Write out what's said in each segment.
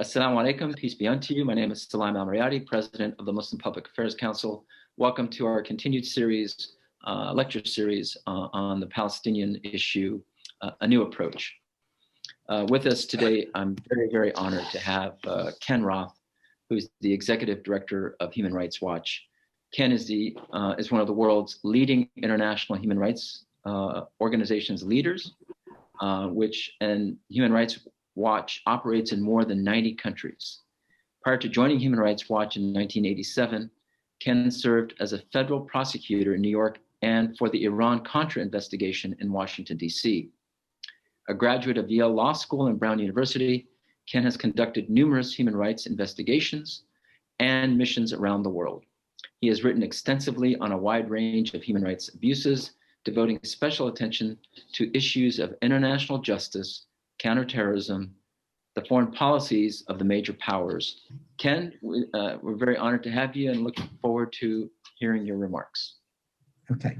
Assalamu alaikum, peace be unto you. My name is Salam Al-Mariati, President of the Muslim Public Affairs Council. Welcome to our continued series, lecture series on the Palestinian issue, A New Approach. With us today, I'm very, very honored to have Ken Roth, who's the Executive Director of Human Rights Watch. Ken is one of the world's leading international human rights organizations leaders, and Human Rights Watch operates in more than 90 countries. Prior to joining Human Rights Watch in 1987, Ken served as a federal prosecutor in New York and for the Iran-Contra investigation in Washington, D.C. A graduate of Yale Law School and Brown University, Ken has conducted numerous human rights investigations and missions around the world. He has written extensively on a wide range of human rights abuses, devoting special attention to issues of international justice, counterterrorism, the foreign policies of the major powers. Ken, we're very honored to have you and looking forward to hearing your remarks. Okay.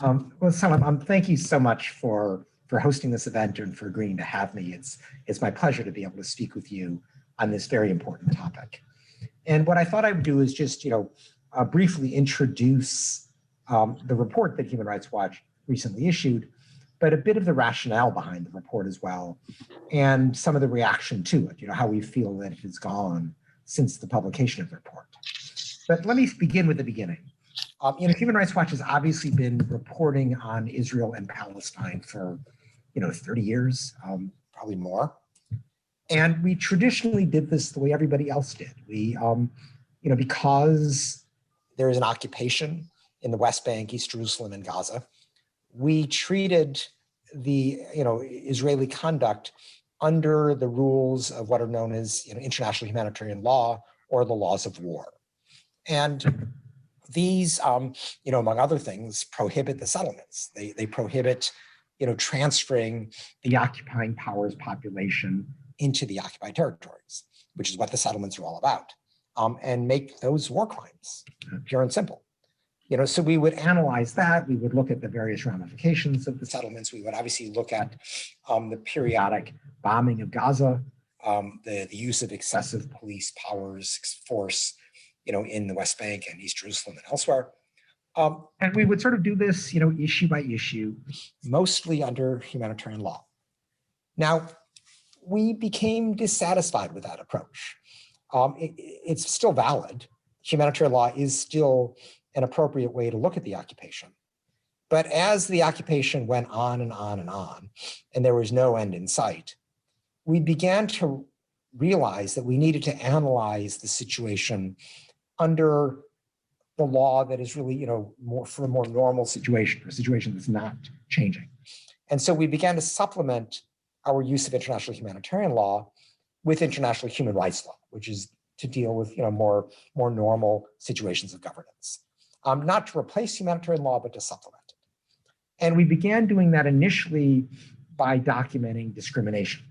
Well, Salam, thank you so much for hosting this event and for agreeing to have me. It's my pleasure to be able to speak with you on this very important topic. And what I thought I would do is just, briefly introduce the report that Human Rights Watch recently issued, but a bit of the rationale behind the report as well, and some of the reaction to it, how we feel that it has gone since the publication of the report. But let me begin with the beginning. Human Rights Watch has obviously been reporting on Israel and Palestine for, 30 years, probably more. And we traditionally did this the way everybody else did. We, because there is an occupation in the West Bank, East Jerusalem, and Gaza, we treated the Israeli conduct under the rules of what are known as international humanitarian law or the laws of war. And these, among other things, prohibit the settlements. They prohibit, transferring the occupying powers population into the occupied territories, which is what the settlements are all about, and make those war crimes, pure and simple. So we would analyze that. We would look at the various ramifications of the settlements. We would obviously look at the periodic bombing of Gaza, the use of excessive police powers, force, in the West Bank and East Jerusalem and elsewhere. And we would sort of do this, issue by issue, mostly under humanitarian law. Now, we became dissatisfied with that approach. It's still valid. Humanitarian law is still an appropriate way to look at the occupation. But as the occupation went on and on and on, and there was no end in sight, we began to realize that we needed to analyze the situation under the law that is really, more for a more normal situation, a situation that's not changing. And so we began to supplement our use of international humanitarian law with international human rights law, which is to deal with, more normal situations of governance. Not to replace humanitarian law, but to supplement it. And we began doing that initially by documenting discrimination,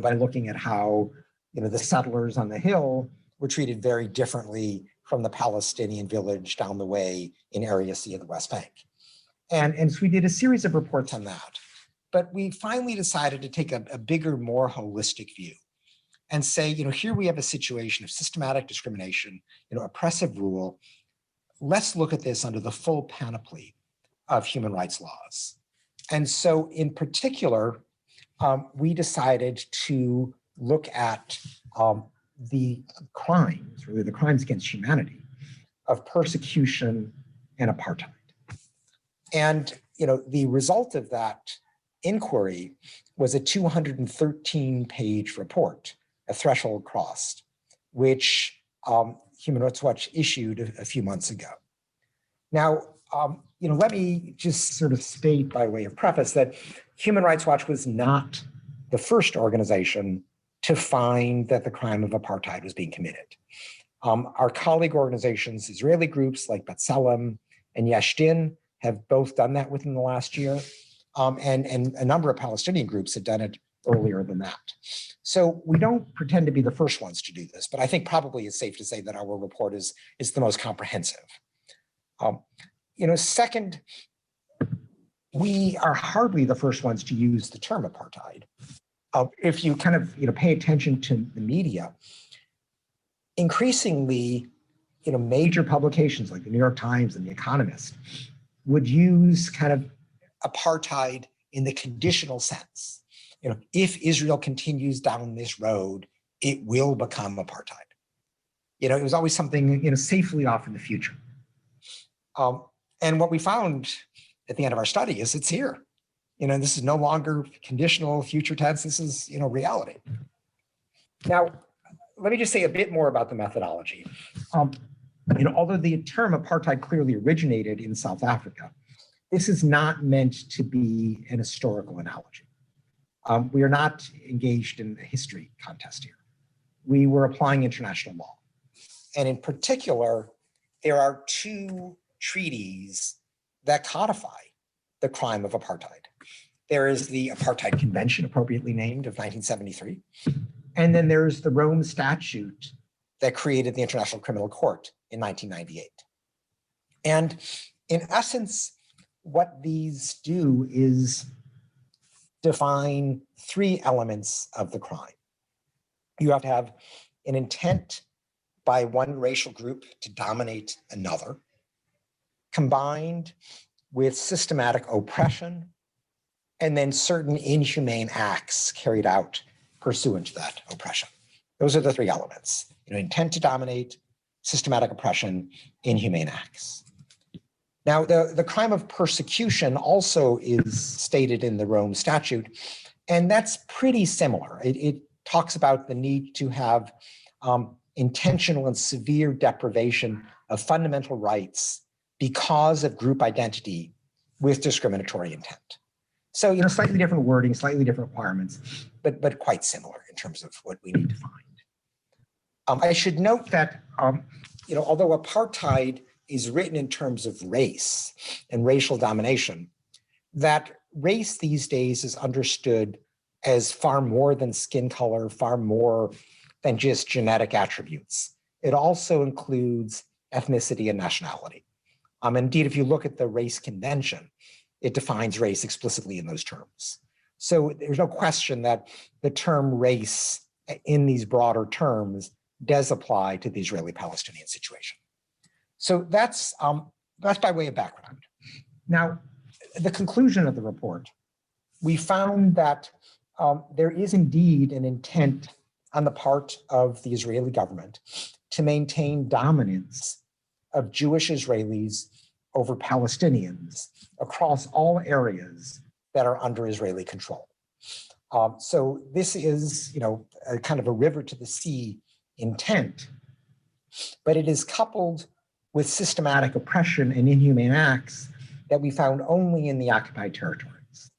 by looking at how, the settlers on the hill were treated very differently from the Palestinian village down the way in Area C of the West Bank. And so we did a series of reports on that. But we finally decided to take a bigger, more holistic view and say, here we have a situation of systematic discrimination, oppressive rule. Let's look at this under the full panoply of human rights laws. And so in particular, we decided to look at the crimes, really the crimes against humanity, of persecution and apartheid. And the result of that inquiry was a 213-page report, a threshold crossed, which Human Rights Watch issued a few months ago. Now, let me just sort of state by way of preface that Human Rights Watch was not the first organization to find that the crime of apartheid was being committed. Our colleague organizations, Israeli groups like B'Tselem and Yesh Din, have both done that within the last year, and a number of Palestinian groups had done it earlier than that. So we don't pretend to be the first ones to do this, but I think probably it's safe to say that our report is the most comprehensive. Second, we are hardly the first ones to use the term apartheid. If you kind of pay attention to the media, increasingly, major publications like the New York Times and The Economist would use kind of apartheid in the conditional sense. If Israel continues down this road, it will become apartheid. It was always something, safely off in the future. And what we found at the end of our study is it's here. This is no longer conditional future tense. This is, reality. Now, let me just say a bit more about the methodology. Although the term apartheid clearly originated in South Africa, this is not meant to be an historical analogy. We are not engaged in a history contest here. We were applying international law. And in particular, there are two treaties that codify the crime of apartheid. There is the Apartheid Convention, appropriately named, of 1973. And then there's the Rome Statute that created the International Criminal Court in 1998. And in essence, what these do is define three elements of the crime. You have to have an intent by one racial group to dominate another, combined with systematic oppression, and then certain inhumane acts carried out pursuant to that oppression. Those are the three elements: intent to dominate, systematic oppression, inhumane acts. Now, the crime of persecution also is stated in the Rome Statute, and that's pretty similar. It talks about the need to have intentional and severe deprivation of fundamental rights because of group identity with discriminatory intent. So, slightly different wording, slightly different requirements, but quite similar in terms of what we need to find. I should note that, although apartheid is written in terms of race and racial domination, that race these days is understood as far more than skin color, far more than just genetic attributes. It also includes ethnicity and nationality. Indeed, if you look at the Race Convention, it defines race explicitly in those terms. So there's no question that the term race in these broader terms does apply to the Israeli-Palestinian situation. So that's by way of background. Now, the conclusion of the report, we found that there is indeed an intent on the part of the Israeli government to maintain dominance of Jewish Israelis over Palestinians across all areas that are under Israeli control. So this is, a kind of a river to the sea intent, but it is coupled with systematic oppression and inhumane acts that we found only in the occupied territories.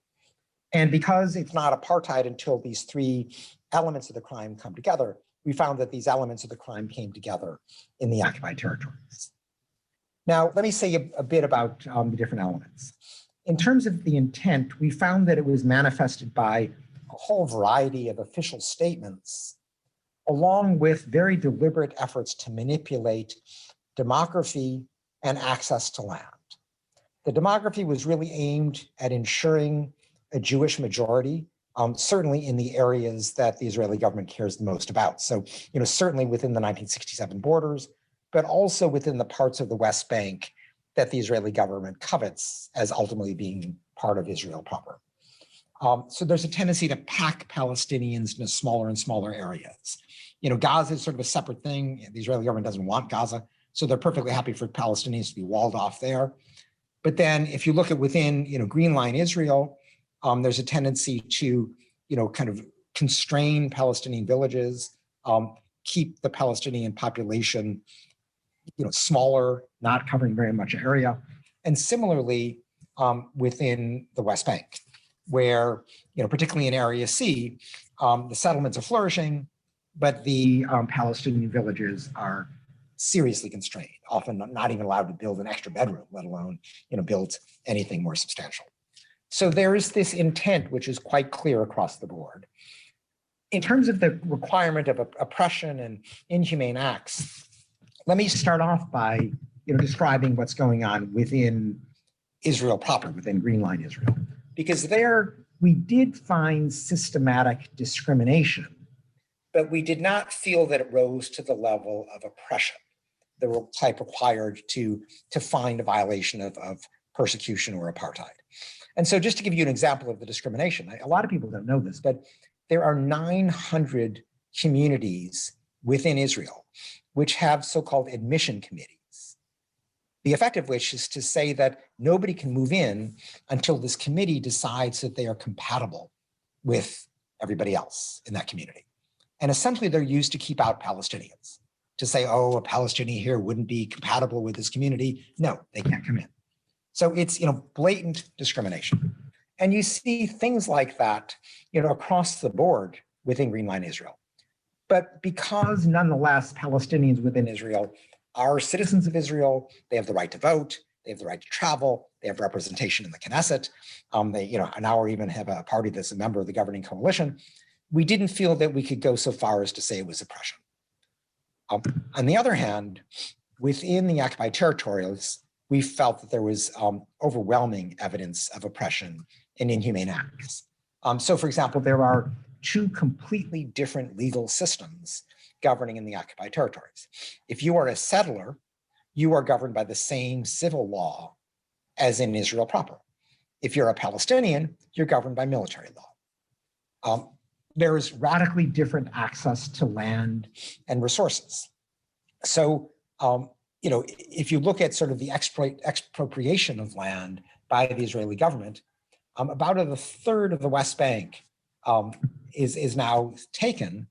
And because it's not apartheid until these three elements of the crime come together, we found that these elements of the crime came together in the occupied territories. Now, let me say a bit about the different elements. In terms of the intent, we found that it was manifested by a whole variety of official statements, along with very deliberate efforts to manipulate demography and access to land. The demography was really aimed at ensuring a Jewish majority, certainly in the areas that the Israeli government cares the most about. So, certainly within the 1967 borders, but also within the parts of the West Bank that the Israeli government covets as ultimately being part of Israel proper. So there's a tendency to pack Palestinians into smaller and smaller areas. Gaza is sort of a separate thing. The Israeli government doesn't want Gaza, so they're perfectly happy for Palestinians to be walled off there. But then if you look at within, Green Line Israel, there's a tendency to, kind of constrain Palestinian villages, keep the Palestinian population, smaller, not covering very much area. And similarly, within the West Bank, where, particularly in Area C, the settlements are flourishing, but the Palestinian villages are seriously constrained, often not even allowed to build an extra bedroom, let alone, build anything more substantial. So there is this intent, which is quite clear across the board. In terms of the requirement of oppression and inhumane acts, let me start off by, describing what's going on within Israel proper, within Green Line Israel, because there we did find systematic discrimination, but we did not feel that it rose to the level of oppression, the type required to find a violation of persecution or apartheid. And so just to give you an example of the discrimination, a lot of people don't know this, but there are 900 communities within Israel which have so-called admission committees, the effect of which is to say that nobody can move in until this committee decides that they are compatible with everybody else in that community. And essentially they're used to keep out Palestinians, to say, oh, a Palestinian here wouldn't be compatible with this community. No, they can't come in. So it's, blatant discrimination. And you see things like that, across the board within Green Line Israel. But because nonetheless, Palestinians within Israel are citizens of Israel, they have the right to vote, they have the right to travel, they have representation in the Knesset. They, now even have a party that's a member of the governing coalition. We didn't feel that we could go so far as to say it was oppression. On the other hand, within the occupied territories, we felt that there was overwhelming evidence of oppression and inhumane acts. So for example, there are two completely different legal systems governing in the occupied territories. If you are a settler, you are governed by the same civil law as in Israel proper. If you're a Palestinian, you're governed by military law. There is radically different access to land and resources. So, if you look at sort of the expropriation of land by the Israeli government, about a third of the West Bank is now taken,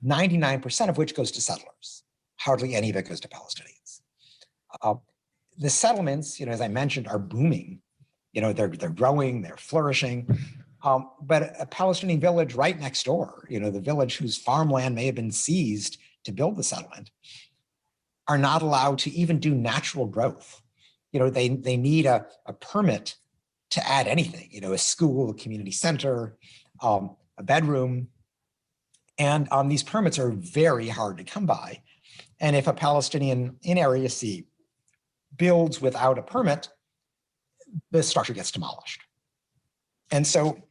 99% of which goes to settlers. Hardly any of it goes to Palestinians. The settlements, as I mentioned, are booming. They're growing, they're flourishing. But a Palestinian village right next door, the village whose farmland may have been seized to build the settlement, are not allowed to even do natural growth. They need a permit to add anything, a school, a community center, a bedroom. And these permits are very hard to come by. And if a Palestinian in Area C builds without a permit, the structure gets demolished. And so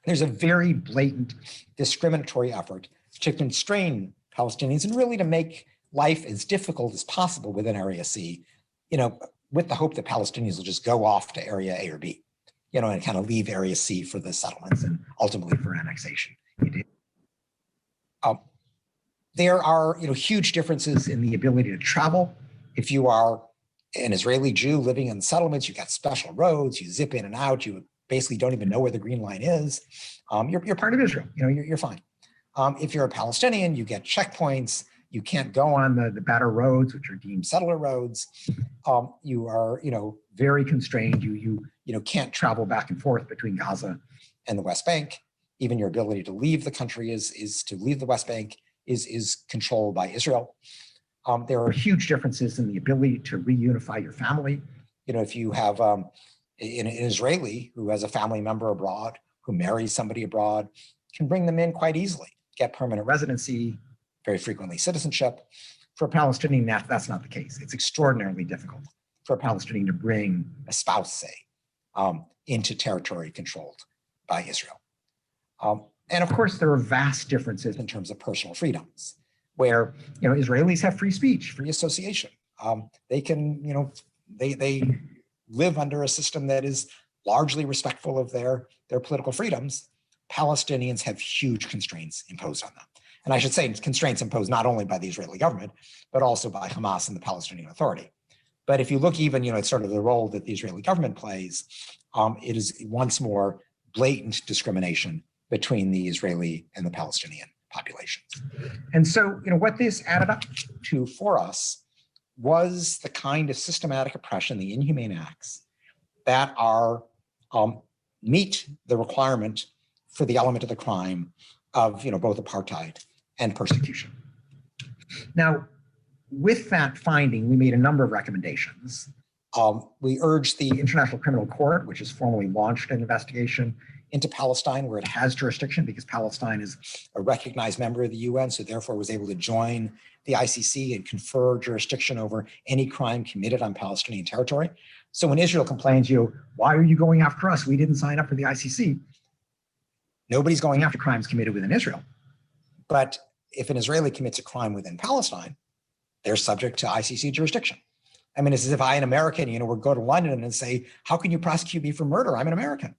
there's a very blatant discriminatory effort to constrain Palestinians and really to make life as difficult as possible within Area C, with the hope that Palestinians will just go off to Area A or B, and kind of leave Area C for the settlements and ultimately for annexation. There are, huge differences in the ability to travel. If you are an Israeli Jew living in the settlements, you've got special roads, you zip in and out, you basically don't even know where the Green Line is. You're part of Israel, you're fine. If you're a Palestinian, you get checkpoints, you can't go on the better roads, which are deemed settler roads. You are, very constrained. You can't travel back and forth between Gaza and the West Bank. Even your ability to leave the country is to leave the West Bank is controlled by Israel. There are huge differences in the ability to reunify your family. If you have an Israeli who has a family member abroad, who marries somebody abroad, can bring them in quite easily, get permanent residency, very frequently citizenship. For a Palestinian, that's not the case. It's extraordinarily difficult for a Palestinian to bring a spouse, say, into territory controlled by Israel. And of course, there are vast differences in terms of personal freedoms, where Israelis have free speech, free association. They can, they live under a system that is largely respectful of their political freedoms. Palestinians have huge constraints imposed on them. And I should say constraints imposed not only by the Israeli government, but also by Hamas and the Palestinian Authority. But if you look even, at sort of the role that the Israeli government plays, it is once more blatant discrimination between the Israeli and the Palestinian populations. And so, what this added up to for us was the kind of systematic oppression, the inhumane acts that are meet the requirement for the element of the crime of both apartheid and persecution. Now, with that finding, we made a number of recommendations. We urged the International Criminal Court, which has formally launched an investigation into Palestine, where it has jurisdiction because Palestine is a recognized member of the UN, so therefore was able to join the ICC and confer jurisdiction over any crime committed on Palestinian territory. So when Israel complains, why are you going after us? We didn't sign up for the ICC. Nobody's going after crimes committed within Israel. But if an Israeli commits a crime within Palestine, they're subject to ICC jurisdiction. I mean, it's as if I, an American, would go to London and say, how can you prosecute me for murder? I'm an American.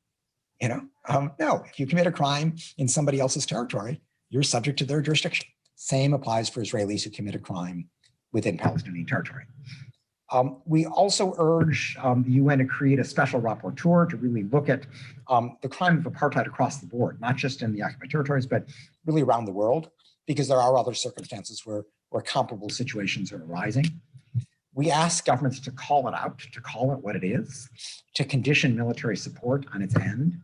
No, if you commit a crime in somebody else's territory, you're subject to their jurisdiction. Same applies for Israelis who commit a crime within Palestinian territory. We also urge the UN to create a special rapporteur to really look at the crime of apartheid across the board, not just in the occupied territories, but really around the world, because there are other circumstances where comparable situations are arising. We ask governments to call it out, to call it what it is, to condition military support on its end.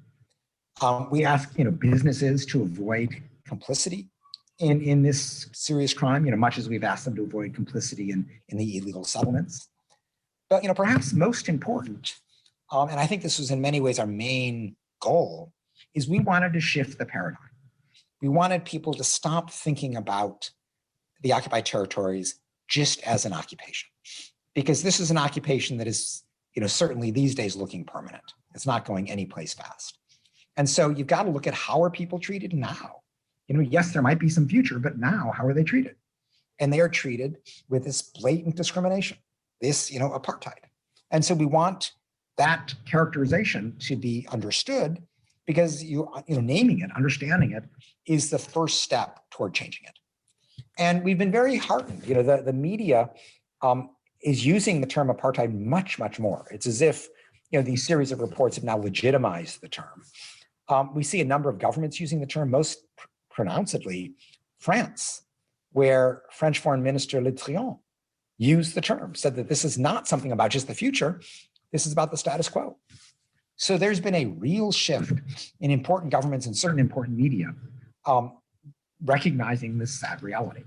We ask businesses to avoid complicity in this serious crime, much as we've asked them to avoid complicity in the illegal settlements. But perhaps most important, and I think this was in many ways our main goal, is we wanted to shift the paradigm. We wanted people to stop thinking about the occupied territories just as an occupation, because this is an occupation that is, certainly these days looking permanent. It's not going anyplace fast. And so you've got to look at how are people treated now. Yes, there might be some future, but now how are they treated? And they are treated with this blatant discrimination, this, apartheid. And so we want that characterization to be understood, because naming it, understanding it is the first step toward changing it. And we've been very heartened. The media is using the term apartheid much, much more. It's as if these series of reports have now legitimized the term. We see a number of governments using the term, most pronouncedly France, where French Foreign Minister Le Drian used the term, said that this is not something about just the future, this is about the status quo. So there's been a real shift in important governments and certain important media recognizing this sad reality.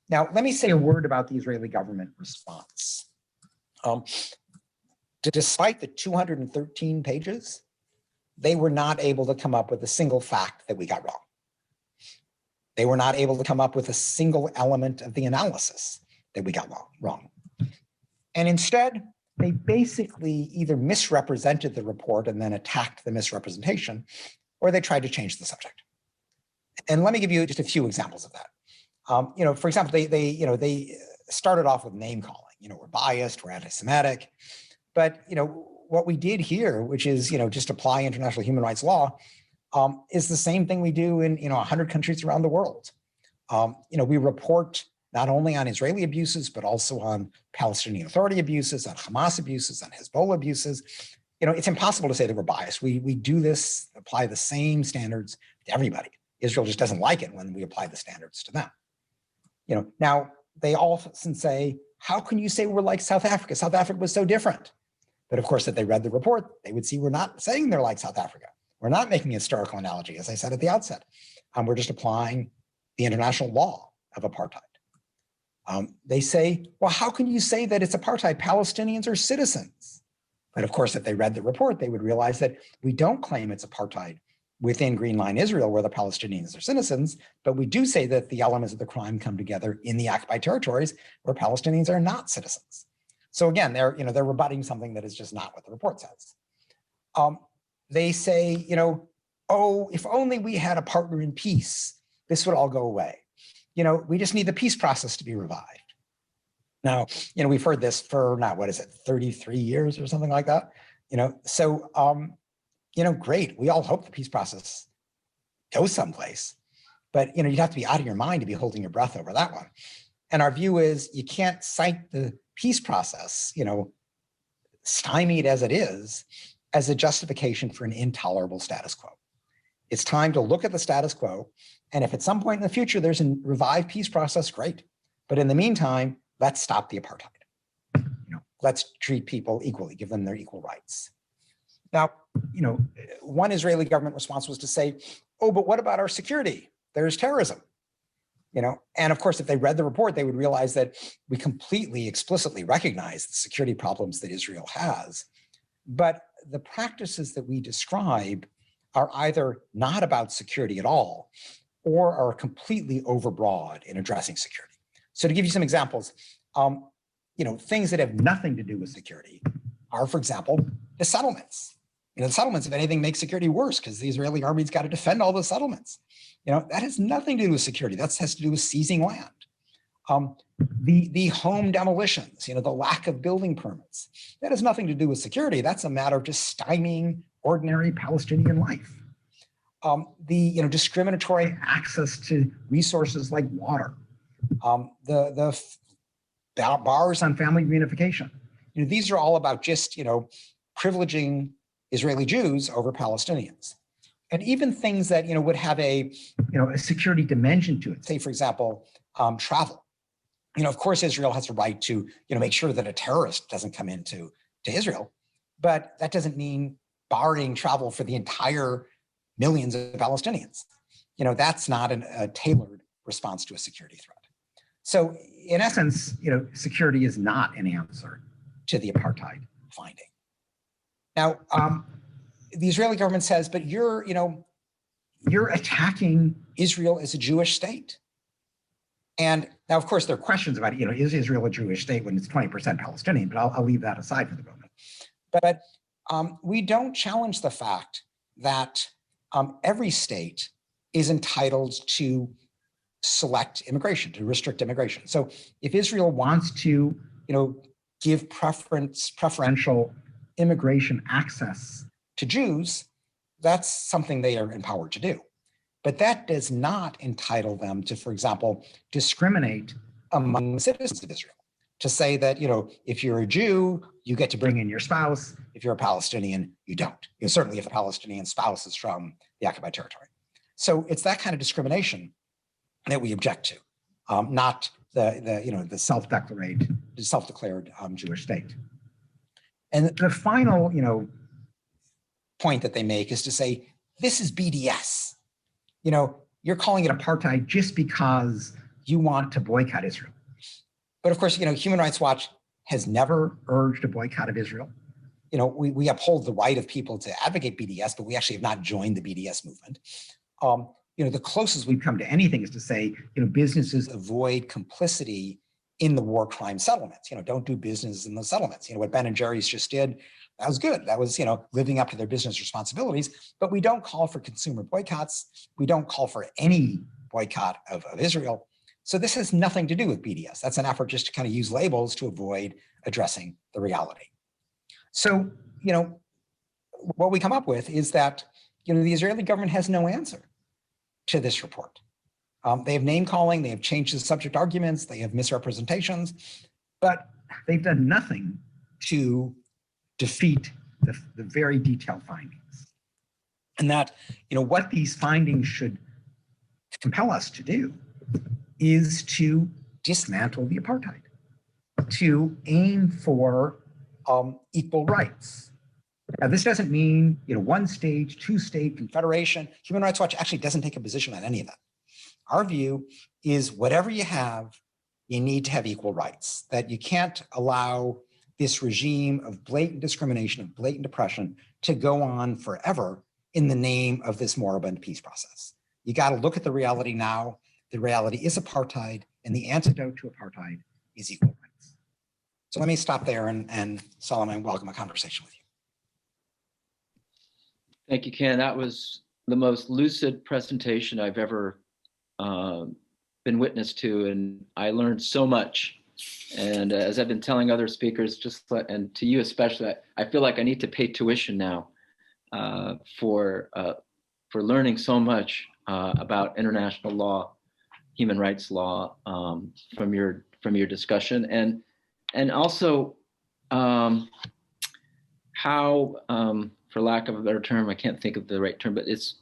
Now, let me say a word about the Israeli government response. Despite the 213 pages, they were not able to come up with a single fact that we got wrong. They were not able to come up with a single element of the analysis that we got wrong. And instead, they basically either misrepresented the report and then attacked the misrepresentation, or they tried to change the subject. And let me give you just a few examples of that. For example, they started off with name calling. We're biased, we're anti-Semitic, but what we did here, which is just apply international human rights law, is the same thing we do in 100 countries around the world. We report not only on Israeli abuses, but also on Palestinian Authority abuses, on Hamas abuses, on Hezbollah abuses. It's impossible to say that we're biased. We do this, apply the same standards to everybody. Israel just doesn't like it when we apply the standards to them. Now they often say, how can you say we're like South Africa? South Africa was so different. But of course, if they read the report, they would see we're not saying they're like South Africa. We're not making a historical analogy, as I said at the outset. We're just applying the international law of apartheid. They say, well, how can you say that it's apartheid? Palestinians are citizens. But of course, if they read the report, they would realize that we don't claim it's apartheid within Green Line Israel, where the Palestinians are citizens, but we do say that the elements of the crime come together in the occupied territories where Palestinians are not citizens. So again, they're rebutting something that is just not what the report says. They say, oh, if only we had a partner in peace, this would all go away. We just need the peace process to be revived. Now, we've heard this for 33 years or something like that. Great. We all hope the peace process goes someplace, but you'd have to be out of your mind to be holding your breath over that one. And our view is you can't cite the peace process, stymied as it is, as a justification for an intolerable status quo. It's time to look at the status quo. And if at some point in the future there's a revived peace process, great. But in the meantime, let's stop the apartheid. Let's treat people equally, give them their equal rights. Now, one Israeli government response was to say, oh, but what about our security? There's terrorism. And of course, if they read the report, they would realize that we completely explicitly recognize the security problems that Israel has. But the practices that we describe are either not about security at all, or are completely overbroad in addressing security. So to give you some examples, things that have nothing to do with security are, for example, the settlements. The settlements, if anything, make security worse because the Israeli army's got to defend all the settlements. That has nothing to do with security. That has to do with seizing land. The home demolitions, the lack of building permits, that has nothing to do with security. That's a matter of just stymieing ordinary Palestinian life. The discriminatory access to resources like water, the bars on family reunification. These are all about just privileging Israeli Jews over Palestinians. And even things that would have a security dimension to it. Say, for example, travel. Of course, Israel has a right to make sure that a terrorist doesn't come into Israel, but that doesn't mean barring travel for the entire millions of Palestinians. That's not a tailored response to a security threat. So, in essence, security is not an answer to the apartheid finding. Now, the Israeli government says, but you're attacking Israel as a Jewish state. And now, of course, there are questions about, is Israel a Jewish state when it's 20% Palestinian? But I'll leave that aside for the moment. But we don't challenge the fact that every state is entitled to select immigration, to restrict immigration. So if Israel wants to, give preferential immigration access to Jews, that's something they are empowered to do. But that does not entitle them to, for example, discriminate among the citizens of Israel. To say that, if you're a Jew, you get to bring in your spouse. If you're a Palestinian, you don't. Certainly if a Palestinian spouse is from the occupied territory. So it's that kind of discrimination that we object to, not the self-declared Jewish state. And the final, point that they make is to say, this is BDS. You're calling it apartheid just because you want to boycott Israel. But of course, Human Rights Watch has never urged a boycott of Israel. We uphold the right of people to advocate BDS, but we actually have not joined the BDS movement. The closest we've come to anything is to say, businesses avoid complicity in the war crime settlements. Don't do business in those settlements. What Ben and Jerry's just did, that was good. That was, living up to their business responsibilities. But we don't call for consumer boycotts. We don't call for any boycott of Israel. So this has nothing to do with BDS. That's an effort just to kind of use labels to avoid addressing the reality. So, what we come up with is that, the Israeli government has no answer to this report. They have name calling, they have changed the subject arguments, they have misrepresentations, but they've done nothing to defeat the very detailed findings. And that, what these findings should compel us to do is to dismantle the apartheid, to aim for equal rights. Now, this doesn't mean, one state, two-state confederation. Human Rights Watch actually doesn't take a position on any of that. Our view is whatever you have, you need to have equal rights, that you can't allow this regime of blatant discrimination, of blatant oppression to go on forever in the name of this moribund peace process. You got to look at the reality now. The reality is apartheid, and the antidote to apartheid is equal rights. So let me stop there and Solomon, welcome a conversation with you. Thank you, Ken. That was the most lucid presentation I've ever been witness to, and I learned so much. And as I've been telling other speakers, and to you especially, I feel like I need to pay tuition now for learning so much about international law, human rights law from your discussion, and also how, for lack of a better term, I can't think of the right term, but it's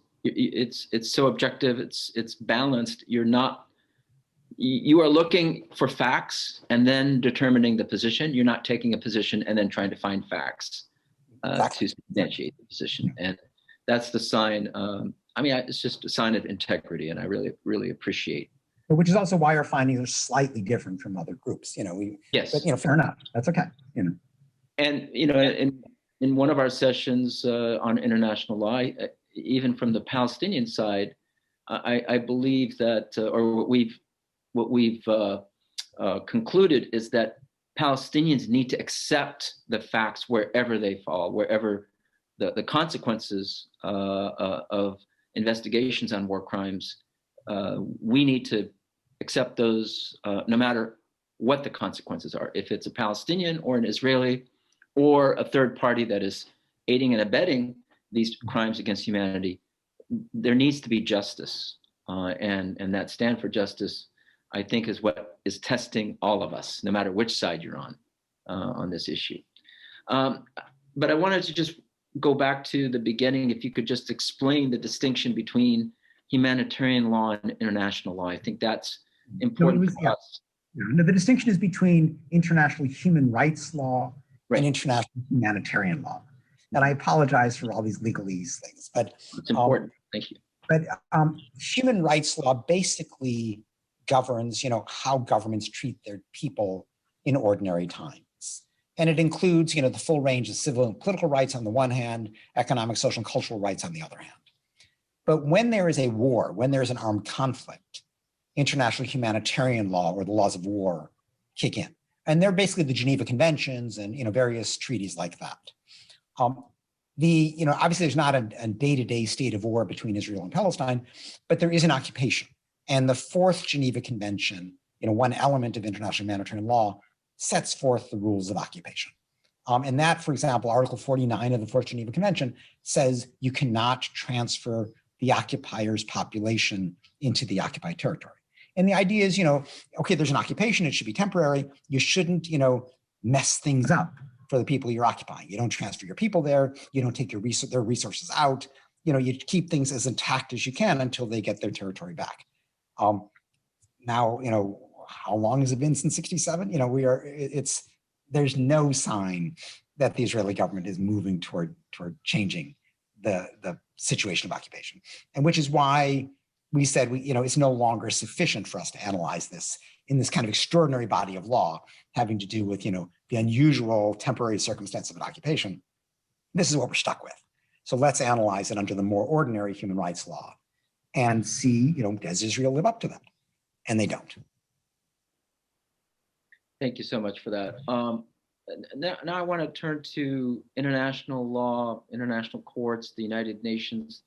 so objective, it's balanced. You are looking for facts and then determining the position. You're not taking a position and then trying to find facts to substantiate the position. And that's the sign. It's just a sign of integrity, and I really, really appreciate. Which is also why our findings are slightly different from other groups. Yes. But fair enough. That's okay. And in one of our sessions on international law, even from the Palestinian side, I believe that, or what we've concluded is that Palestinians need to accept the facts wherever they fall, wherever the consequences of investigations on war crimes, we need to accept those no matter what the consequences are. If it's a Palestinian or an Israeli or a third party that is aiding and abetting these crimes against humanity, there needs to be justice. And that stand for justice, I think, is what is testing all of us, no matter which side you're on this issue. But I wanted to just go back to the beginning. If you could just explain the distinction between humanitarian law and international law. I think that's important for us. No, the distinction is between international human rights law and international humanitarian law. And I apologize for all these legalese things, but it's important. Thank you. But human rights law basically governs, how governments treat their people in ordinary times. And it includes, the full range of civil and political rights on the one hand, economic, social, and cultural rights on the other hand. But when there is a war, when there is an armed conflict, international humanitarian law or the laws of war kick in. And they're basically the Geneva Conventions and, various treaties like that. Obviously there's not a day-to-day state of war between Israel and Palestine, but there is an occupation. And the Fourth Geneva Convention, one element of international humanitarian law, sets forth the rules of occupation. And that, for example, Article 49 of the Fourth Geneva Convention says you cannot transfer the occupier's population into the occupied territory. And the idea is, okay, there's an occupation, it should be temporary. You shouldn't, mess things up for the people you're occupying. You don't transfer your people there. You don't take their resources out. You keep things as intact as you can until they get their territory back. Now, how long has it been since 1967? There's no sign that the Israeli government is moving toward changing the situation of occupation. And which is why we said, it's no longer sufficient for us to analyze this in this kind of extraordinary body of law having to do with, the unusual temporary circumstance of an occupation. This is what we're stuck with. So let's analyze it under the more ordinary human rights law and see, does Israel live up to them? And they don't. Thank you so much for that. Now I want to turn to international law, international courts, the United Nations.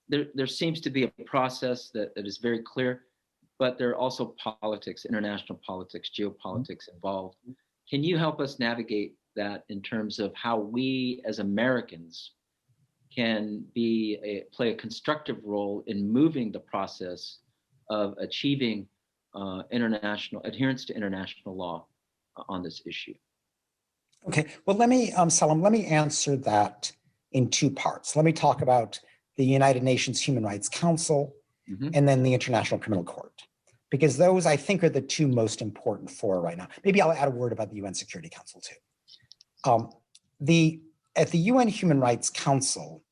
There seems to be a process that is very clear, but there are also politics, international politics, geopolitics involved. Can you help us navigate that in terms of how we as Americans can play a constructive role in moving the process of achieving international adherence to international law on this issue? Okay, well, let me, Salam, let me answer that in two parts. Let me talk about the United Nations Human Rights Council and then the International Criminal Court, because those I think are the two most important for right now. Maybe I'll add a word about the UN Security Council too. At the UN Human Rights Council,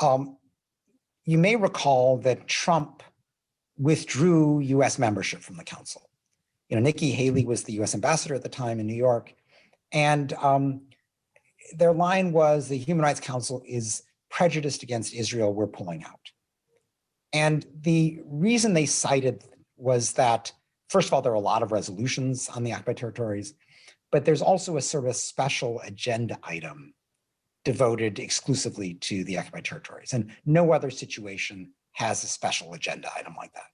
you may recall that Trump withdrew US membership from the council. Nikki Haley was the US ambassador at the time in New York, and their line was the Human Rights Council is prejudiced against Israel, we're pulling out. And the reason they cited was that, first of all, there are a lot of resolutions on the occupied territories, but there's also a sort of special agenda item devoted exclusively to the occupied territories. And no other situation has a special agenda item like that.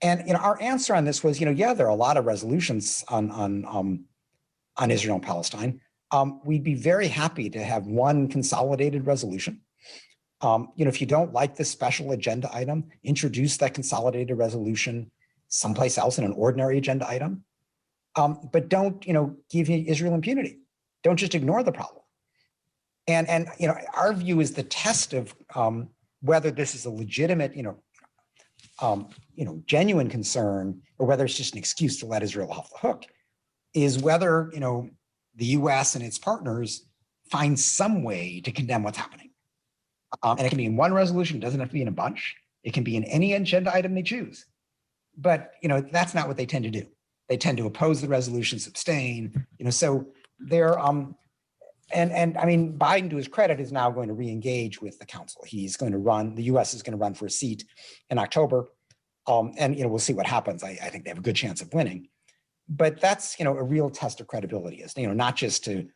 And our answer on this was, yeah, there are a lot of resolutions on Israel and Palestine. We'd be very happy to have one consolidated resolution. If you don't like this special agenda item, introduce that consolidated resolution someplace else in an ordinary agenda item. But don't, give Israel impunity. Don't just ignore the problem. And our view is the test of whether this is a legitimate, genuine concern, or whether it's just an excuse to let Israel off the hook, is whether, the US and its partners find some way to condemn what's happening. And it can be in one resolution, it doesn't have to be in a bunch. It can be in any agenda item they choose. But, that's not what they tend to do. They tend to oppose the resolutions, abstain, so they're, and I mean, Biden, to his credit, is now going to re-engage with the council. He's going to run, the US is going to run for a seat in October. And, we'll see what happens. I think they have a good chance of winning. But that's, a real test of credibility, is, not just to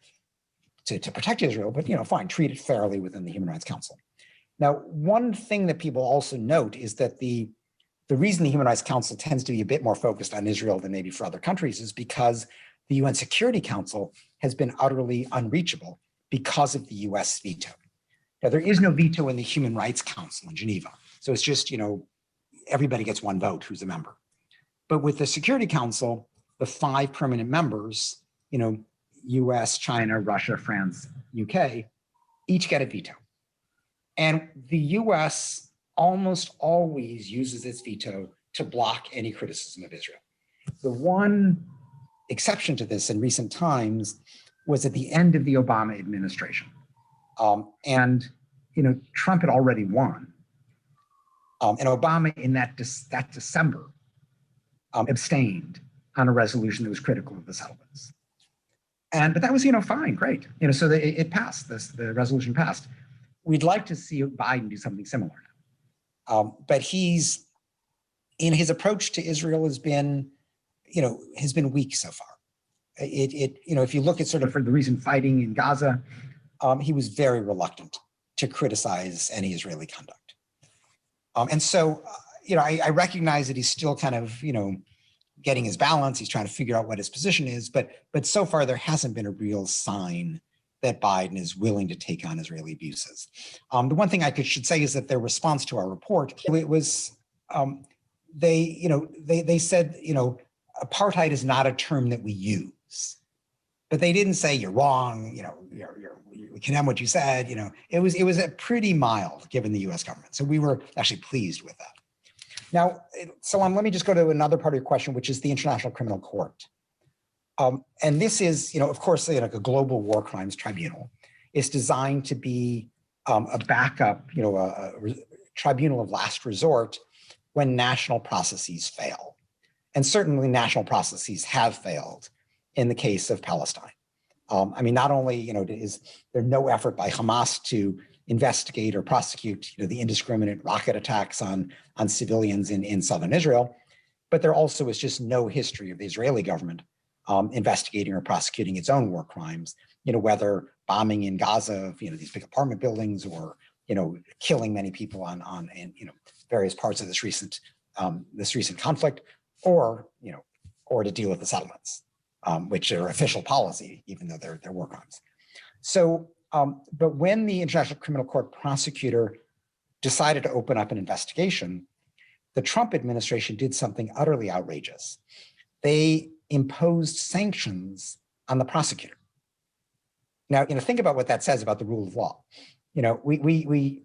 to protect Israel, but fine, treat it fairly within the Human Rights Council. Now, one thing that people also note is that the reason the Human Rights Council tends to be a bit more focused on Israel than maybe for other countries is because the UN Security Council has been utterly unreachable because of the US veto. Now, there is no veto in the Human Rights Council in Geneva. So it's just, everybody gets one vote who's a member. But with the Security Council, the 5 permanent members, US, China, Russia, France, UK, each get a veto. And the US almost always uses its veto to block any criticism of Israel. The one exception to this in recent times was at the end of the Obama administration. And Trump had already won. And Obama in that December abstained on a resolution that was critical of the settlements. But that was, fine, great. So it passed, the resolution passed. We'd like to see Biden do something similar now. But he's, in his approach to Israel has been weak so far. If you look at sort of for the recent fighting in Gaza, he was very reluctant to criticize any Israeli conduct. And so, I recognize that he's still kind of, getting his balance. He's trying to figure out what his position is, but so far there hasn't been a real sign that Biden is willing to take on Israeli abuses. The one thing I should say is that their response to our report, it was, they said, apartheid is not a term that we use, but they didn't say you're wrong, we condemn what you said, it was a pretty mild given the US government. So we were actually pleased with that. Now, Salam, let me just go to another part of your question, which is the International Criminal Court. And this is, of course, a global war crimes tribunal. It's designed to be a backup, a tribunal of last resort when national processes fail. And certainly national processes have failed in the case of Palestine. Not only, is there no effort by Hamas to investigate or prosecute, the indiscriminate rocket attacks on civilians in southern Israel, but there also is just no history of the Israeli government investigating or prosecuting its own war crimes, whether bombing in Gaza of, these big apartment buildings or, killing many people on various parts of this recent conflict, or to deal with the settlements, which are official policy, even though they're war crimes. So, but when the International Criminal Court prosecutor decided to open up an investigation, the Trump administration did something utterly outrageous. They imposed sanctions on the prosecutor. Now, think about what that says about the rule of law. We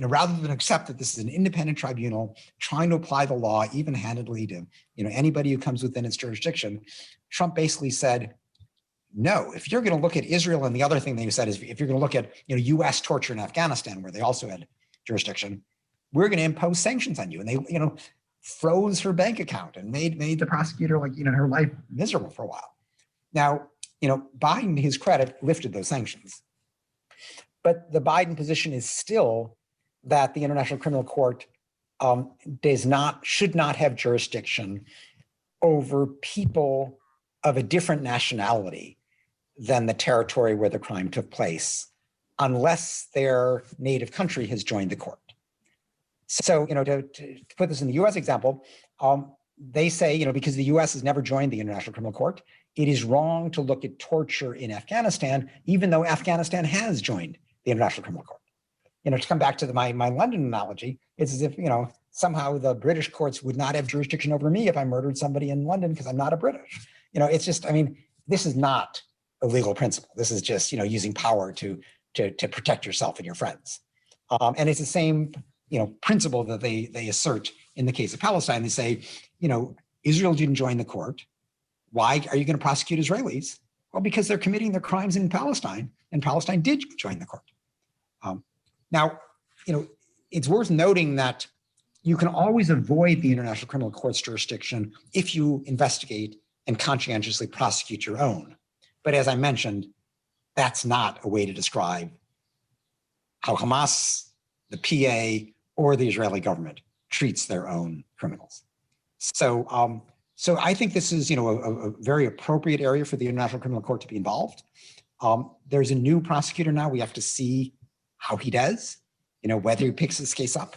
rather than accept that this is an independent tribunal trying to apply the law even-handedly to, anybody who comes within its jurisdiction, Trump basically said, no, if you're going to look at Israel, and the other thing they said is if you're going to look at, US torture in Afghanistan, where they also had jurisdiction, we're going to impose sanctions on you. And they, froze her bank account and made the prosecutor her life miserable for a while. Now, Biden, to his credit, lifted those sanctions. But the Biden position is still that the International Criminal Court should not have jurisdiction over people of a different nationality than the territory where the crime took place, unless their native country has joined the court. So, to put this in the US example, they say, because the US has never joined the International Criminal Court, it is wrong to look at torture in Afghanistan, even though Afghanistan has joined the International Criminal Court. To come back to my London analogy, it's as if, somehow the British courts would not have jurisdiction over me if I murdered somebody in London because I'm not a British. It's just, this is not a legal principle. This is just, using power to protect yourself and your friends. And it's the same, principle that they assert in the case of Palestine. They say, Israel didn't join the court. Why are you going to prosecute Israelis? Well, because they're committing their crimes in Palestine, and Palestine did join the court. Now, it's worth noting that you can always avoid the International Criminal Court's jurisdiction if you investigate and conscientiously prosecute your own. But as I mentioned, that's not a way to describe how Hamas, the PA, or the Israeli government treats their own criminals. So I think this is, a very appropriate area for the International Criminal Court to be involved. There's a new prosecutor now. We have to see how he does, whether he picks this case up.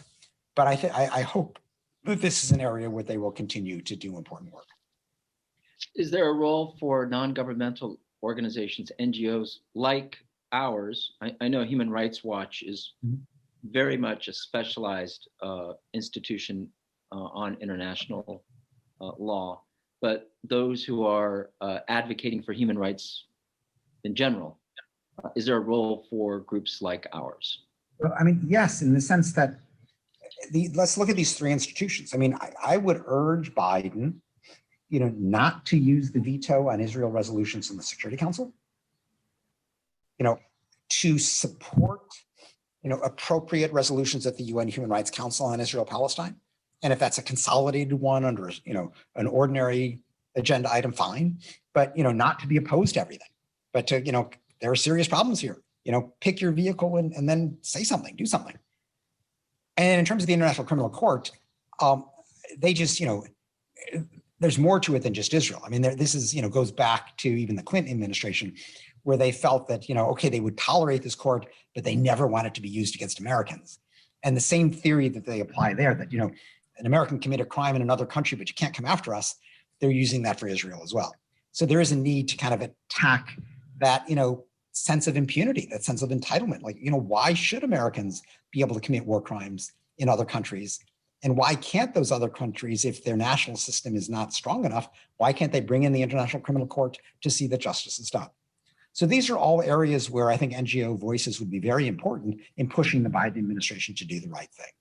But I hope that this is an area where they will continue to do important work. Is there a role for non-governmental organizations, NGOs like ours? I know Human Rights Watch is very much a specialized institution on international law, but those who are advocating for human rights in general, is there a role for groups like ours? Well, yes, in the sense that let's look at these three institutions. I would urge Biden, not to use the veto on Israel resolutions in the Security Council, to support, appropriate resolutions at the UN Human Rights Council on Israel-Palestine. And if that's a consolidated one under, an ordinary agenda item, fine, but, not to be opposed to everything, but to, there are serious problems here, pick your vehicle and then say something, do something. And in terms of the International Criminal Court, they just, there's more to it than just Israel. This is, goes back to even the Clinton administration, where they felt that, okay, they would tolerate this court, but they never want it to be used against Americans. And the same theory that they apply there, that, an American committed a crime in another country, but you can't come after us, they're using that for Israel as well. So there is a need to kind of attack that, sense of impunity, that sense of entitlement. Like, why should Americans be able to commit war crimes in other countries? And why can't those other countries, if their national system is not strong enough, why can't they bring in the International Criminal Court to see that justice is done? So these are all areas where I think NGO voices would be very important in pushing the Biden administration to do the right thing.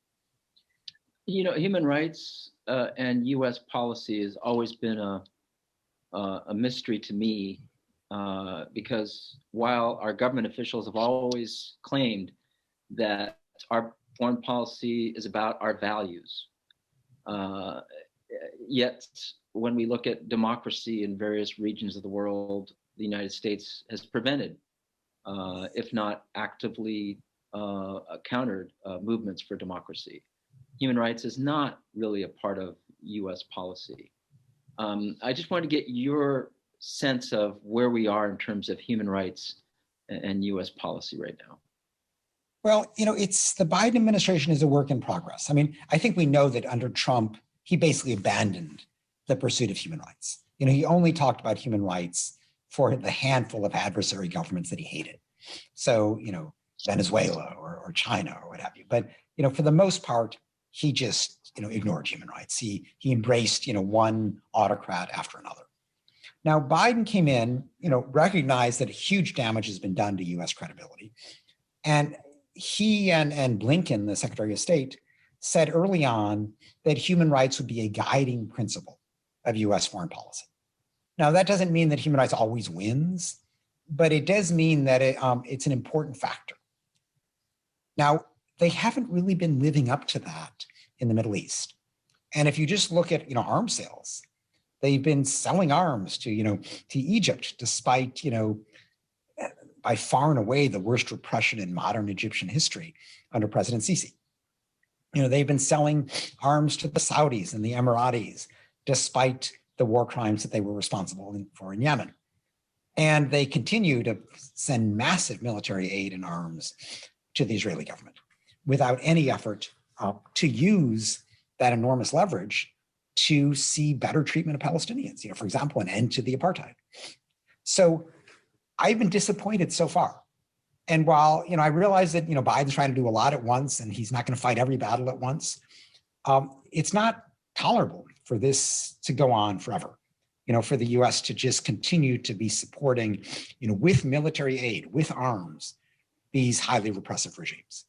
Human rights and U.S. policy has always been a mystery to me, because while our government officials have always claimed that our foreign policy is about our values, yet when we look at democracy in various regions of the world, the United States has prevented, if not actively countered, movements for democracy. Human rights is not really a part of U.S. policy. I just wanted to get your sense of where we are in terms of human rights and U.S. policy right now. Well, it's the Biden administration is a work in progress. I think we know that under Trump, he basically abandoned the pursuit of human rights. He only talked about human rights for the handful of adversary governments that he hated. So, Venezuela or China or what have you. But, for the most part, he just, ignored human rights. He embraced, one autocrat after another. Now, Biden came in, recognized that huge damage has been done to U.S. credibility. And he and Blinken, the Secretary of State, said early on that human rights would be a guiding principle of U.S. foreign policy. Now, that doesn't mean that human rights always wins, but it does mean that it's an important factor. Now, they haven't really been living up to that in the Middle East. And if you just look at, arms sales, they've been selling arms to Egypt, despite, by far and away the worst repression in modern Egyptian history under President Sisi. They've been selling arms to the Saudis and the Emiratis, despite the war crimes that they were responsible for in Yemen. And they continue to send massive military aid and arms to the Israeli government without any effort to use that enormous leverage to see better treatment of Palestinians, for example, an end to the apartheid. So I've been disappointed so far. And while, I realize that, Biden's trying to do a lot at once and he's not going to fight every battle at once, it's not tolerable for this to go on forever, for the US to just continue to be supporting, with military aid, with arms, these highly repressive regimes.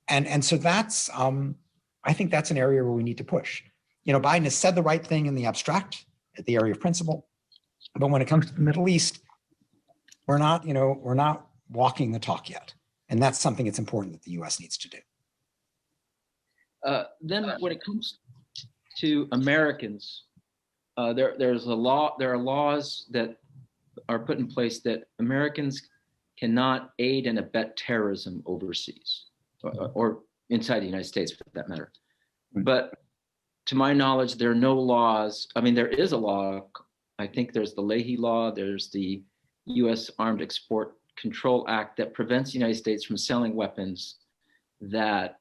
And so that's, I think that's an area where we need to push. Biden has said the right thing in the abstract, at the area of principle, but when it comes to the Middle East, we're not walking the talk yet. And that's something that's important that the US needs to do. Then when it comes to Americans, there are laws that are put in place that Americans cannot aid and abet terrorism overseas or inside the United States for that matter. But to my knowledge, there are no laws. There is a law. I think there's the Leahy law. There's the U.S. Armed Export Control Act that prevents the United States from selling weapons that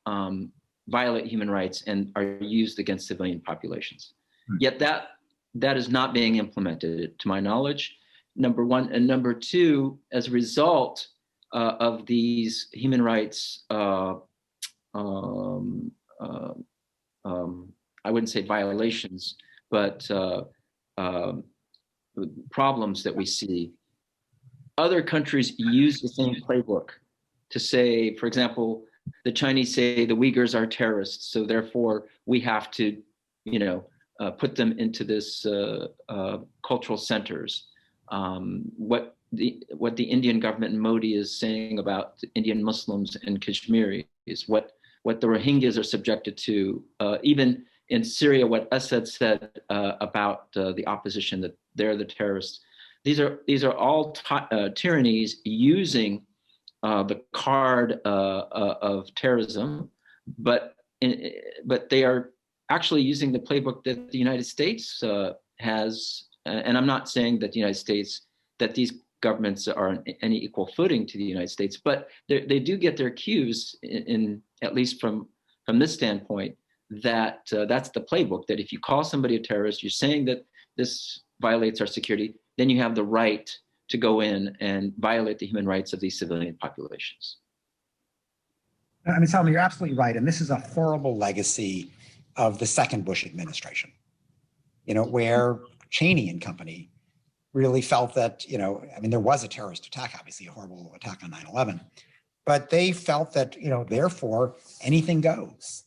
violate human rights and are used against civilian populations. Yet that is not being implemented, to my knowledge, number one. And number two, as a result of these human rights, I wouldn't say violations, but problems that we see, other countries use the same playbook to say, for example, the Chinese say the Uyghurs are terrorists, so therefore we have to, put them into this cultural centers. What the Indian government and Modi is saying about Indian Muslims and Kashmiris, what the Rohingyas are subjected to, even in Syria, what Assad said about the opposition, that they're the terrorists. These are all tyrannies using the card of terrorism, but they are actually using the playbook that the United States has. And I'm not saying that the United States, that these governments are on any equal footing to the United States, but they do get their cues in at least from this standpoint, that that's the playbook, that if you call somebody a terrorist, you're saying that this violates our security, then you have the right to go in and violate the human rights of these civilian populations. I mean, Salman, you're absolutely right. And this is a horrible legacy of the second Bush administration, where Cheney and company really felt that, there was a terrorist attack, obviously a horrible attack on 9/11, but they felt that, therefore anything goes.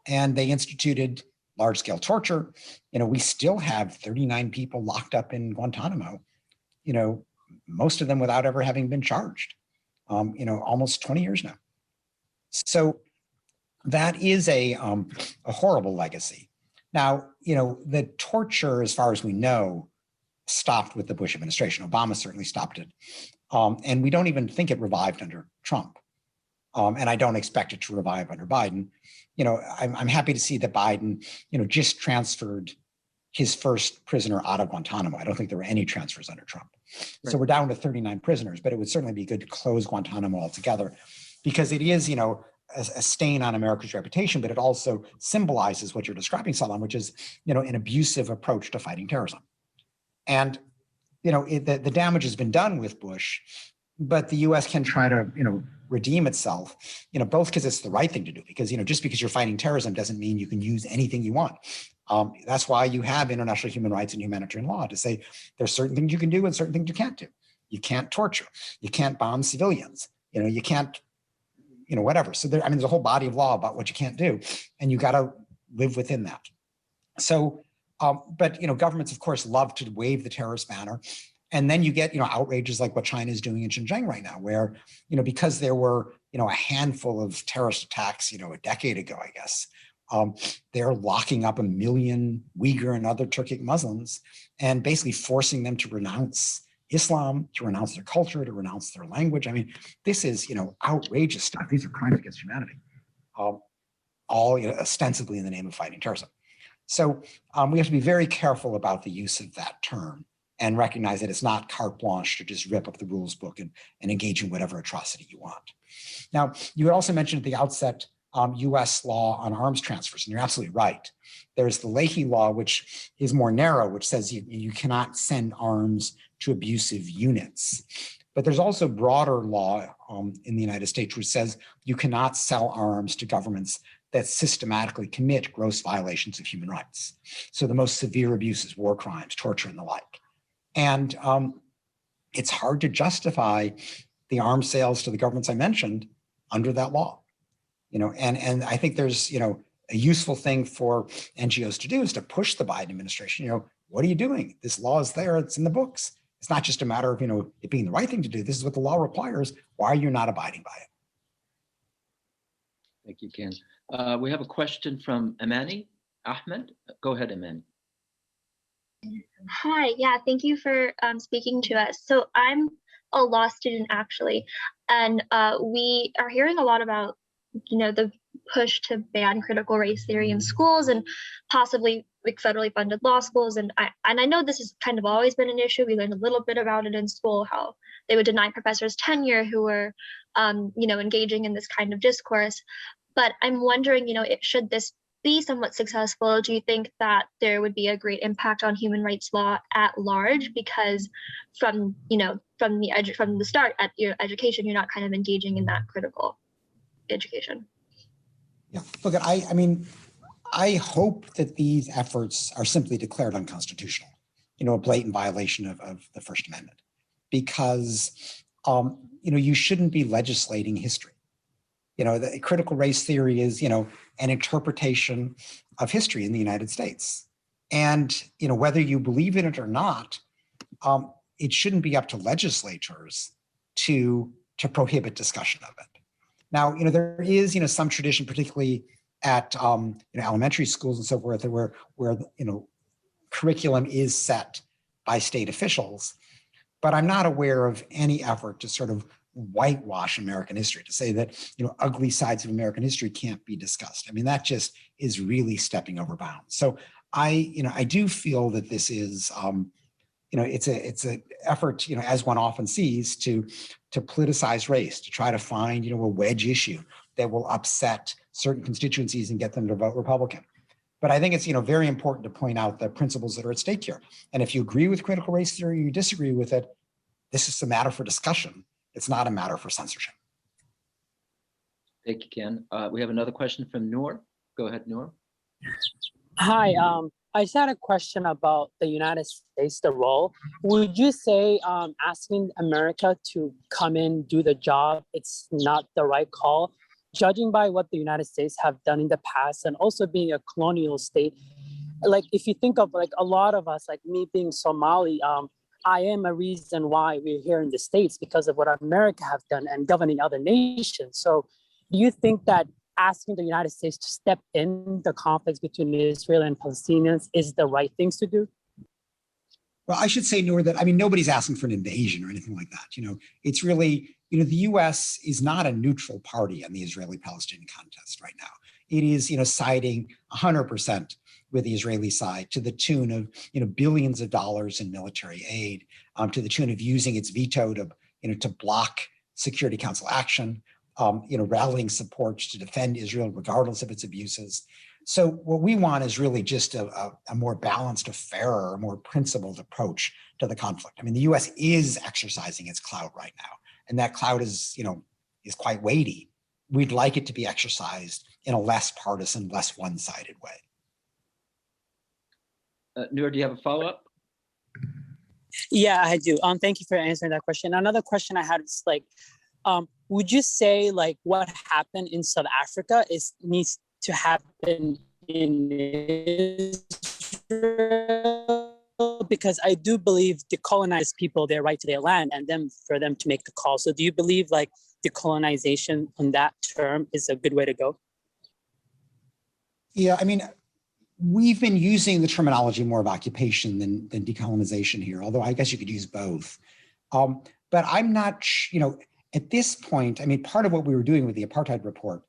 And they instituted large-scale torture. We still have 39 people locked up in Guantanamo, most of them without ever having been charged, almost 20 years now. So that is a horrible legacy. Now, the torture, as far as we know, stopped with the Bush administration. Obama certainly stopped it. And we don't even think it revived under Trump. And I don't expect it to revive under Biden. I'm happy to see that Biden, just transferred his first prisoner out of Guantanamo. I don't think there were any transfers under Trump. Right. So we're down to 39 prisoners, but it would certainly be good to close Guantanamo altogether, because it is, a stain on America's reputation, but it also symbolizes what you're describing, Salam, which is, an abusive approach to fighting terrorism. And, the damage has been done with Bush, but the U.S. can try to, redeem itself, both because it's the right thing to do, because, just because you're fighting terrorism doesn't mean you can use anything you want. That's why you have international human rights and humanitarian law to say there's certain things you can do and certain things you can't do. You can't torture. You can't bomb civilians. You can't, whatever. So there's a whole body of law about what you can't do, and you got to live within that. So, but, governments, of course, love to wave the terrorist banner. And then you get, outrages like what China is doing in Xinjiang right now, where, because there were, a handful of terrorist attacks, a decade ago, I guess, they're locking up 1 million Uyghur and other Turkic Muslims and basically forcing them to renounce Islam, to renounce their culture, to renounce their language. I mean, this is, outrageous stuff. These are crimes against humanity, all, ostensibly in the name of fighting terrorism. So we have to be very careful about the use of that term and recognize that it's not carte blanche to just rip up the rules book and engage in whatever atrocity you want. Now, you had also mentioned at the outset U.S. law on arms transfers, and you're absolutely right. There's the Leahy law, which is more narrow, which says you cannot send arms to abusive units. But there's also broader law in the United States which says you cannot sell arms to governments that systematically commit gross violations of human rights. So the most severe abuses, war crimes, torture, and the like. And it's hard to justify the arms sales to the governments I mentioned under that law. And I think there's, a useful thing for NGOs to do is to push the Biden administration. What are you doing? This law is there, it's in the books. It's not just a matter of, it being the right thing to do. This is what the law requires. Why are you not abiding by it? Thank you, Ken. We have a question from Amani Ahmed. Go ahead, Amani. Hi, yeah, thank you for speaking to us. So I'm a law student actually, and we are hearing a lot about, the push to ban critical race theory in schools and possibly like federally funded law schools. And I know this has kind of always been an issue. We learned a little bit about it in school, how they would deny professors tenure who were, engaging in this kind of discourse. But I'm wondering, should this be somewhat successful, do you think that there would be a great impact on human rights law at large? Because from the start at your education, you're not kind of engaging in that critical education. Yeah, look, I mean, I hope that these efforts are simply declared unconstitutional, a blatant violation of the First Amendment, because, you shouldn't be legislating history. The critical race theory is, an interpretation of history in the United States. And, whether you believe in it or not, it shouldn't be up to legislatures to prohibit discussion of it. Now, there is, some tradition, particularly at, elementary schools and so forth, where curriculum is set by state officials. But I'm not aware of any effort to sort of whitewash American history, to say that, ugly sides of American history can't be discussed. I mean, that just is really stepping over bounds. So I do feel that this is, it's an effort, as one often sees, to politicize race, to try to find, a wedge issue that will upset certain constituencies and get them to vote Republican. But I think it's, very important to point out the principles that are at stake here. And if you agree with critical race theory, or you disagree with it, this is a matter for discussion. It's not a matter for censorship. Thank you, Ken. We have another question from Noor. Go ahead, Noor. Hi, I just had a question about the United States, the role. Would you say asking America to come in, do the job, it's not the right call? Judging by what the United States have done in the past, and also being a colonial state, like if you think of like a lot of us, like me being Somali, I am a reason why we're here in the States because of what America have done and governing other nations. So do you think that asking the United States to step in the conflicts between Israel and Palestinians is the right things to do? Well, I should say, Noor, that, nobody's asking for an invasion or anything like that. It's really, the US is not a neutral party on the Israeli-Palestinian contest right now. It is, siding 100% with the Israeli side to the tune of, billions of dollars in military aid, to the tune of using its veto to block Security Council action, rallying support to defend Israel regardless of its abuses. So what we want is really just a more balanced, a fairer, a more principled approach to the conflict. The US is exercising its clout right now, and that clout is quite weighty. We'd like it to be exercised in a less partisan, less one-sided way. Noor, do you have a follow-up? Yeah, I do. Thank you for answering that question. Another question I had is like, would you say like what happened in South Africa needs to happen in Israel? Because I do believe decolonized people, their right to their land, and for them to make the call. So do you believe like decolonization on that term is a good way to go? Yeah, we've been using the terminology more of occupation than decolonization here, although I guess you could use both. But I'm not, at this point, part of what we were doing with the Apartheid report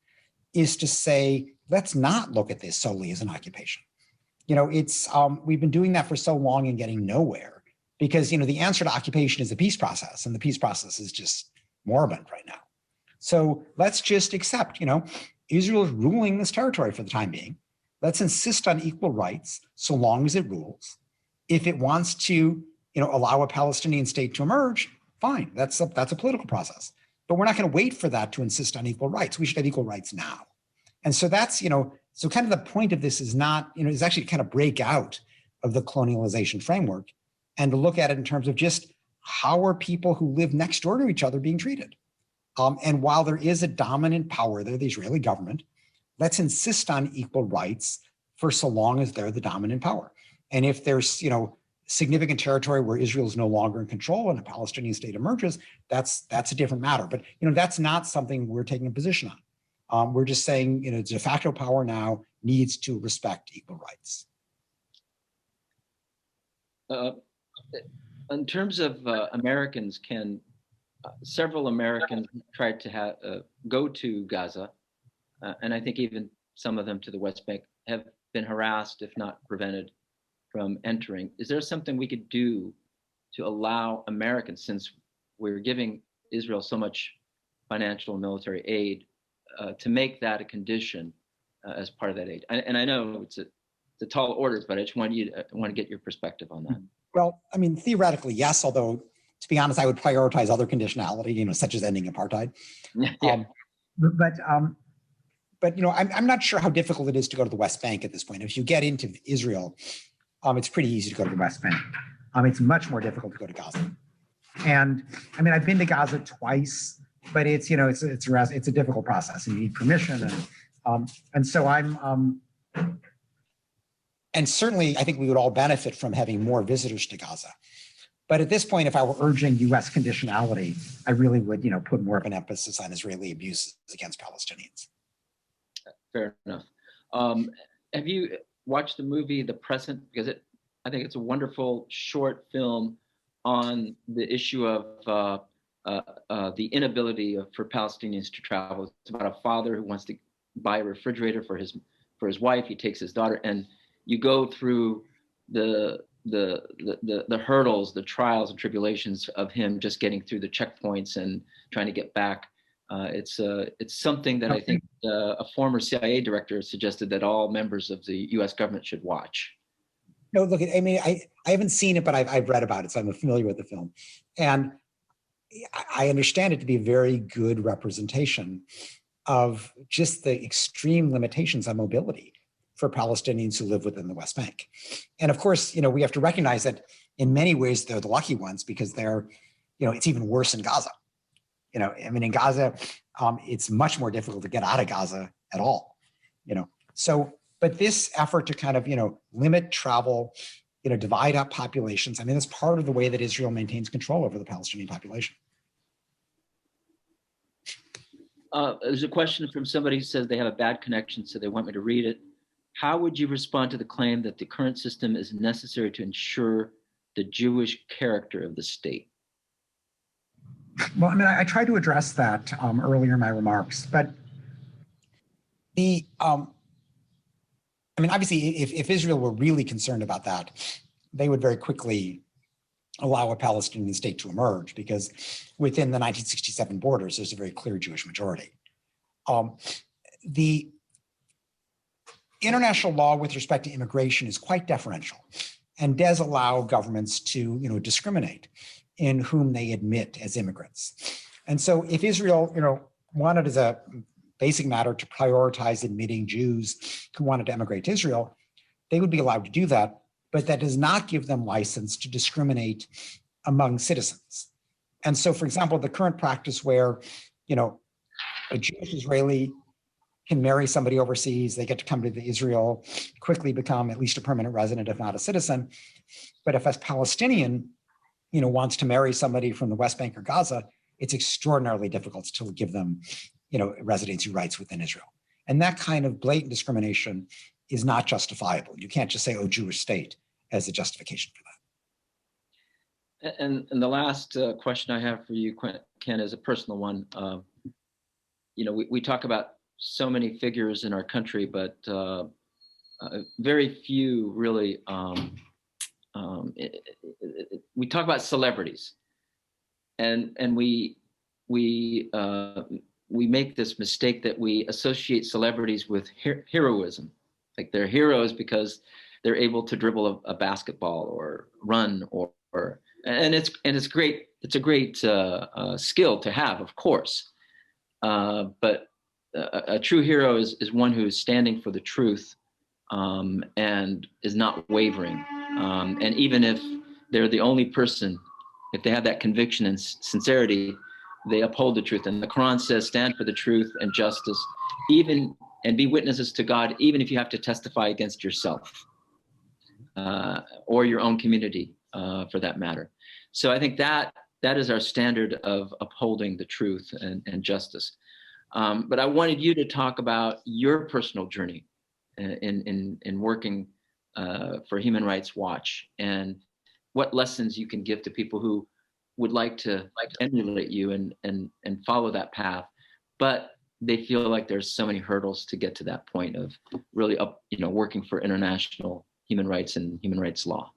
is to say, let's not look at this solely as an occupation. We've been doing that for so long and getting nowhere because, the answer to occupation is a peace process, and the peace process is just moribund right now. So let's just accept, Israel is ruling this territory for the time being. Let's insist on equal rights so long as it rules. If it wants to, allow a Palestinian state to emerge, fine. That's a political process. But we're not going to wait for that to insist on equal rights. We should have equal rights now. And so that's, so kind of the point of this is not, is actually to kind of break out of the colonialization framework and to look at it in terms of just how are people who live next door to each other being treated? And while there is a dominant power there, the Israeli government, let's insist on equal rights for so long as they're the dominant power. And if there's, significant territory where Israel is no longer in control and a Palestinian state emerges, that's a different matter. But, that's not something we're taking a position on. We're just saying, de facto power now needs to respect equal rights. In terms of Americans, several Americans tried to go to Gaza and I think even some of them to the West Bank, have been harassed, if not prevented from entering. Is there something we could do to allow Americans, since we're giving Israel so much financial and military aid, to make that a condition as part of that aid? And I know it's a tall order, but I just want to get your perspective on that. Well, I mean, theoretically, yes, although to be honest, I would prioritize other conditionality, such as ending apartheid. Yeah. But I'm not sure how difficult it is to go to the West Bank at this point. If you get into Israel, it's pretty easy to go to the West Bank. It's much more difficult to go to Gaza. And I mean, I've been to Gaza twice, but it's a difficult process, and you need permission. And so and certainly I think we would all benefit from having more visitors to Gaza. But at this point, if I were urging U.S. conditionality, I really would, put more of an emphasis on Israeli abuses against Palestinians. Fair enough. Have you watched the movie The Present? Because I think it's a wonderful short film on the issue of the inability for Palestinians to travel. It's about a father who wants to buy a refrigerator for his wife. He takes his daughter, and you go through the hurdles, the trials and tribulations of him just getting through the checkpoints and trying to get back. It's something that I think a former CIA director suggested that all members of the U.S. government should watch. No, look, I mean, I haven't seen it, but I've read about it, so I'm familiar with the film. And I understand it to be a very good representation of just the extreme limitations on mobility for Palestinians who live within the West Bank. And of course, we have to recognize that in many ways, they're the lucky ones, because they're, it's even worse in Gaza. In Gaza, it's much more difficult to get out of Gaza at all, So, but this effort to kind of, limit travel, divide up populations, that's part of the way that Israel maintains control over the Palestinian population. There's a question from somebody who says they have a bad connection, so they want me to read it. How would you respond to the claim that the current system is necessary to ensure the Jewish character of the state? Well, I tried to address that earlier in my remarks, but obviously, if Israel were really concerned about that, they would very quickly allow a Palestinian state to emerge, because within the 1967 borders, there's a very clear Jewish majority. The international law with respect to immigration is quite deferential and does allow governments to, discriminate in whom they admit as immigrants. And so if Israel, wanted as a basic matter to prioritize admitting Jews who wanted to emigrate to Israel, they would be allowed to do that, but that does not give them license to discriminate among citizens. And so, for example, the current practice where, a Jewish Israeli can marry somebody overseas, they get to come to Israel, quickly become at least a permanent resident, if not a citizen. But if a Palestinian, wants to marry somebody from the West Bank or Gaza, it's extraordinarily difficult to give them, residency rights within Israel. And that kind of blatant discrimination is not justifiable. You can't just say, Jewish state as a justification for that. And the last question I have for you, Ken, is a personal one. We talk about so many figures in our country, but very few really. We talk about celebrities, and we make this mistake that we associate celebrities with heroism, like they're heroes because they're able to dribble a basketball or run and it's great. It's a great skill to have, of course, but a true hero is one who is standing for the truth and is not wavering. And even if they're the only person, if they have that conviction and sincerity, they uphold the truth. And the Quran says, stand for the truth and justice, and be witnesses to God, even if you have to testify against yourself or your own community, for that matter. So I think that is our standard of upholding the truth and justice. But I wanted you to talk about your personal journey in working for Human Rights Watch, and what lessons you can give to people who would like to emulate you and follow that path, but they feel like there's so many hurdles to get to that point of really working for international human rights and human rights law.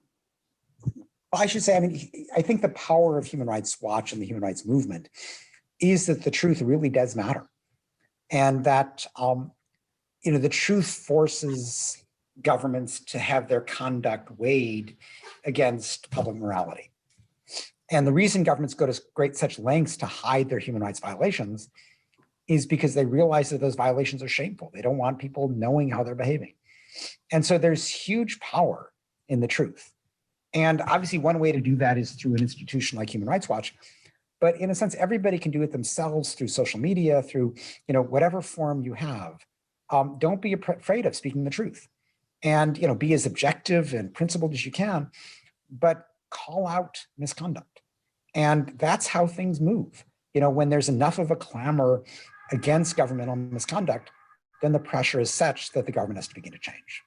Well, I should say, I mean, I think the power of Human Rights Watch and the human rights movement is that the truth really does matter. And that, the truth forces governments to have their conduct weighed against public morality. And the reason governments go to such lengths to hide their human rights violations is because they realize that those violations are shameful. They don't want people knowing how they're behaving. And so there's huge power in the truth. And obviously one way to do that is through an institution like Human Rights Watch. But in a sense, everybody can do it themselves through social media, through whatever form you have. Don't be afraid of speaking the truth. And be as objective and principled as you can, but call out misconduct. And that's how things move. When there's enough of a clamor against governmental misconduct, then the pressure is such that the government has to begin to change.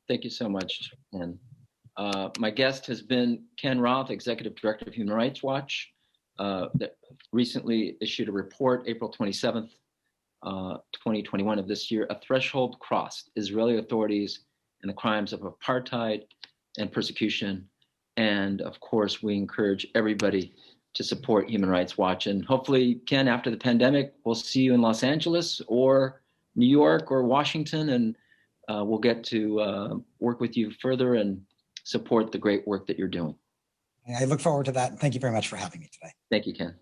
Thank you so much, Ken. My guest has been Ken Roth, Executive Director of Human Rights Watch, that recently issued a report, April 27th, 2021 of this year, A Threshold Crossed, Israeli Authorities and the Crimes of Apartheid and Persecution. And of course, we encourage everybody to support Human Rights Watch. And hopefully, Ken, after the pandemic, we'll see you in Los Angeles or New York or Washington, and we'll get to work with you further and support the great work that you're doing. I look forward to that. Thank you very much for having me today. Thank you, Ken.